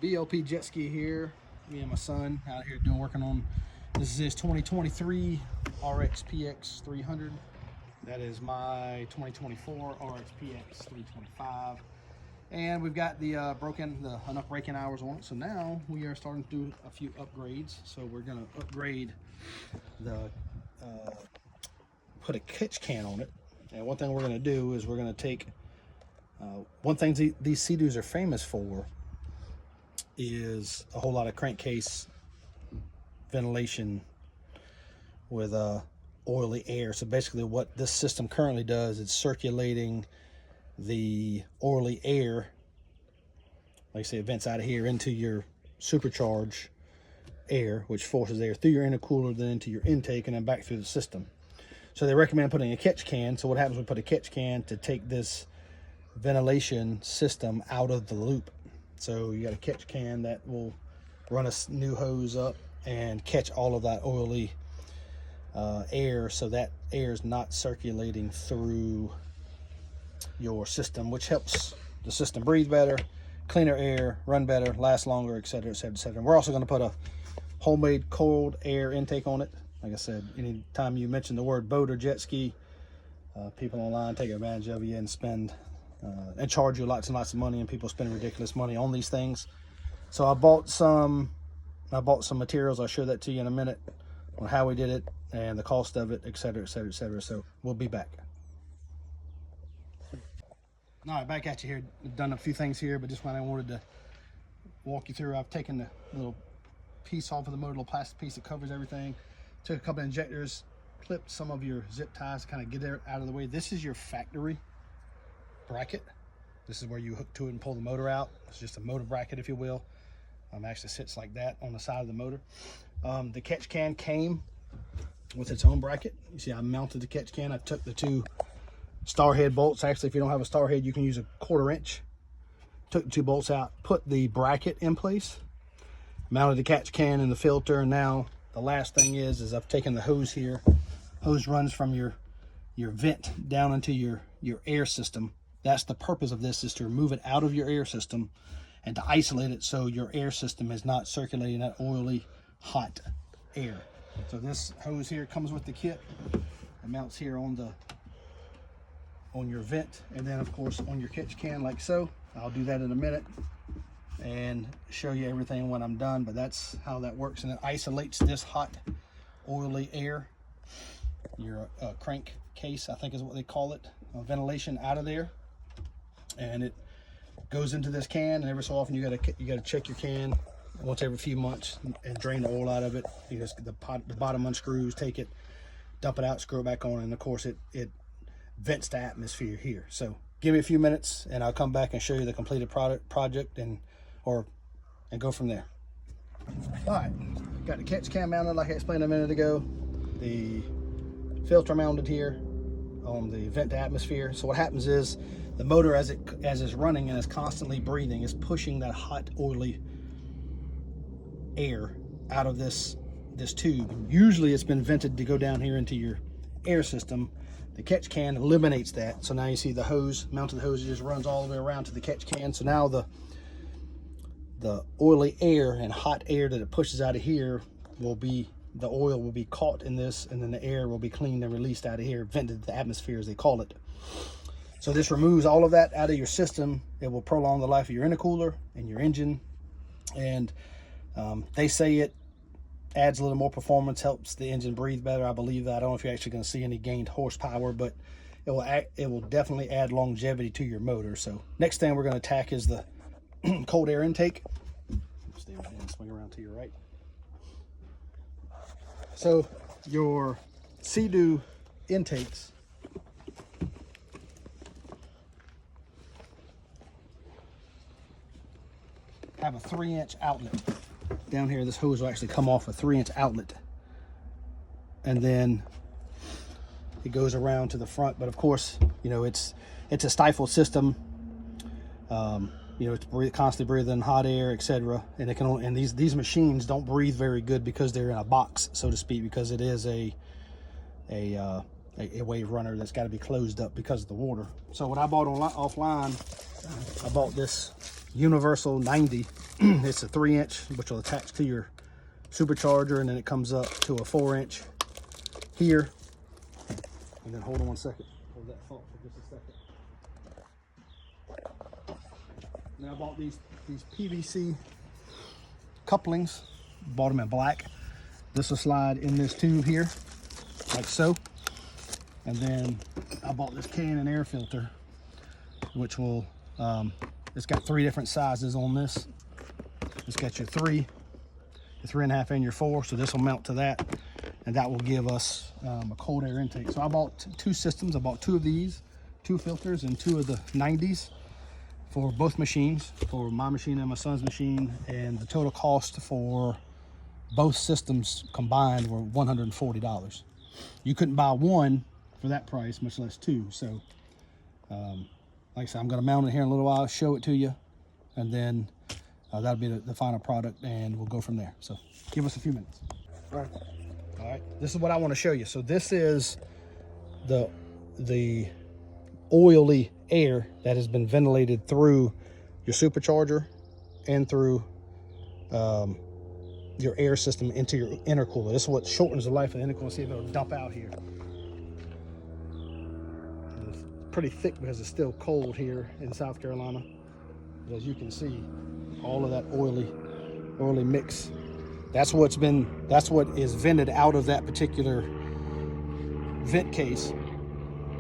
BLP jet ski here. Me and my son out here working on, this is his 2023 RXPX 300. That is my 2024 RXPX 325. And we've got the enough braking hours on it. So now we are starting to do a few upgrades. So we're gonna upgrade put a catch can on it. And one thing we're gonna do is we're gonna take, one thing these seadoos are famous for is a whole lot of crankcase ventilation with oily air. So basically what this system currently does is circulating the oily air, like I say, it vents out of here into your supercharged air, which forces air through your intercooler, then into your intake, and then back through the system. So they recommend putting a catch can. So what happens when we put a catch can to take this ventilation system out of the loop? So you got a catch can that will run a new hose up and catch all of that oily air, so that air is not circulating through your system, which helps the system breathe better, cleaner air, run better, last longer, etc., etc., etc. We're also going to put a homemade cold air intake on it. Like I said, anytime you mention the word boat or jet ski, people online take advantage of you and spend and charge you lots and lots of money, and people spend ridiculous money on these things. So I bought some materials. I'll show that to you in a minute on how we did it and the cost of it, etc., etc., etc. So we'll be back. All right, back at you here. We've done a few things here, but just what I wanted to walk you through. I've taken the little piece off of the motor, little plastic piece that covers everything. Took a couple of injectors, clipped some of your zip ties to kind of get it out of the way. This is your factory bracket. This is where you hook to it and pull the motor out. It's just a motor bracket, if you will. Actually sits like that on the side of the motor. The catch can came with its own bracket. You see I mounted the catch can. I took the two star head bolts. Actually, if you don't have a star head, you can use a 1/4 inch. Took the two bolts out, put the bracket in place, mounted the catch can and the filter, and now the last thing is I've taken the hose here. Hose runs from your vent down into your air system. That's the purpose of this, is to remove it out of your air system and to isolate it so your air system is not circulating that oily, hot air. So this hose here comes with the kit. It mounts here on your vent, and then of course on your catch can, like so. I'll do that in a minute and show you everything when I'm done, but that's how that works. And it isolates this hot, oily air, your crank case, I think is what they call it, ventilation out of there, and it goes into this can. And every so often you gotta check your can once every few months and drain the oil out of it. You just the bottom unscrews, take it, dump it out, screw it back on, and of course it vents the atmosphere here. So give me a few minutes and I'll come back and show you the completed project and go from there. All right, got the catch can mounted like I explained a minute ago. The filter mounted here on the vent to atmosphere. So what happens is the motor, as it's running and is constantly breathing, is pushing that hot, oily air out of this tube. Usually it's been vented to go down here into your air system. The catch can eliminates that. So now you see the hose, mounted hose, just runs all the way around to the catch can. So now the oily air and hot air that it pushes out of here the oil will be caught in this, and then the air will be cleaned and released out of here, vented to the atmosphere as they call it. So this removes all of that out of your system. It will prolong the life of your intercooler and your engine. And they say it adds a little more performance, helps the engine breathe better. I believe that. I don't know if you're actually going to see any gained horsepower, but it will definitely add longevity to your motor. So next thing we're going to attack is the cold air intake. Stay right there and swing around to your right. So your seadoo intakes have a 3-inch outlet. Down here, this hose will actually come off a 3-inch outlet, and then it goes around to the front. But of course, you know, it's a stifled system. You know, it's constantly breathing hot air, etc. And it can only, and these machines don't breathe very good because they're in a box, so to speak, because it is a wave runner that's got to be closed up because of the water. So what I bought offline, I bought this universal 90. It's a 3-inch, which will attach to your supercharger, and then it comes up to a 4-inch here. And then hold on 1 second. Hold that thought for just a second. Now I bought these PVC couplings. Bought them in black. This will slide in this tube here, like so. And then I bought this Canon air filter, which will, it's got 3 different sizes on this. It's got your 3, your 3.5, and your 4. So this will mount to that, and that will give us a cold air intake. So I bought 2 systems. I bought 2 of these, 2 filters, and 2 of the 90s for both machines, for my machine and my son's machine. And the total cost for both systems combined were $140. You couldn't buy one for that price, much less 2. So like I said, I'm going to mount it here in a little while, show it to you, and then that'll be the final product, and we'll go from there. So give us a few minutes. All right, this is what I want to show you. So this is the oily air that has been ventilated through your supercharger and through your air system into your intercooler. This is what shortens the life of the intercooler. See if it'll dump out here. And it's pretty thick because it's still cold here in South Carolina. But as you can see, all of that oily mix. That's what is vented out of that particular vent case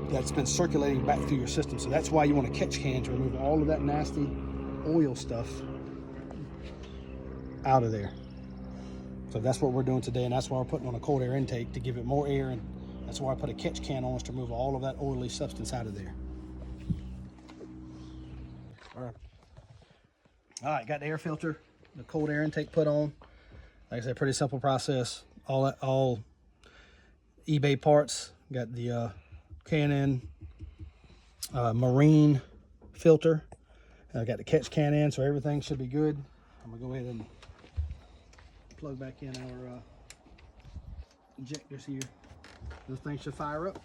that's been circulating back through your system. So that's why you want a catch can to remove all of that nasty oil stuff out of there. So that's what we're doing today, and that's why we're putting on a cold air intake to give it more air, and that's why I put a catch can on, is to remove all of that oily substance out of there. All right, got the air filter, the cold air intake put on. Like I said, pretty simple process. All eBay parts. Got the Canon marine filter. I got the catch can in, so everything should be good. I'm gonna go ahead and plug back in our injectors here. This thing should fire up.